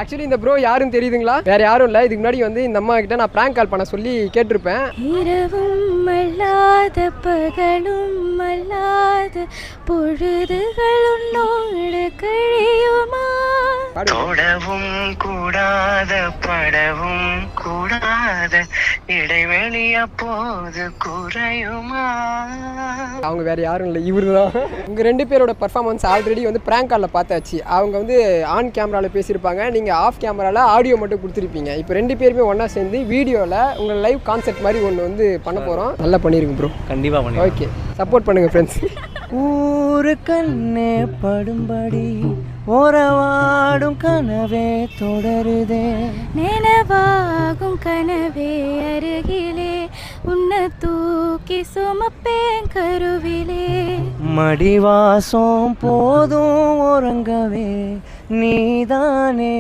Actually இந்த bro யாருன்னு தெரியுதுங்களா? வேற யாரும் இல்லை. இதுக்கு முன்னாடி வந்து இந்த அம்மா கிட்ட நான் பிராங்க் கால் பண்ண சொல்லி கேட்டிருப்பேன். இரவும் அல்லாத பகலும் அல்லாத பொழுதுகள் உன்னோடு கழியுமா? தொடவும் கூடாத படவும் கூடாத இடைவெளி அப்போது குறையுமா? அவங்க வேற யாரும் இல்லை, இவரு தான். உங்க 2 பேரோட பர்ஃபார்மன்ஸ் ஆல்ரெடி வந்து பிராங்க் காலில் பார்த்தாச்சு. அவங்க வந்து ஆன் கேமராவில் பேசியிருப்பாங்க, நீங்கள் ஆஃப் கேமராவில் ஆடியோ மட்டும் கொடுத்துருப்பீங்க. இப்போ 2 பேருமே ஒன்றா சேர்ந்து வீடியோவில் உங்கள் லைவ் கான்செப்ட் மாதிரி ஒன்று வந்து பண்ண போகிறோம். நல்லா பண்ணியிருங்க ப்ரோ. கண்டிப்பாக பண்ணி ஓகே, சப்போர்ட் பண்ணுங்கள் ஃப்ரெண்ட்ஸ். ஊரு கண்ணே படும்படி ஓரவாடும் கனவே தொடருதே, நினைவாகும் கனவே அருகிலே உன்னை தூக்கி சுமப்பேன் கருவிலே, மடிவாசம் போதும் உறங்கவே நீதானே.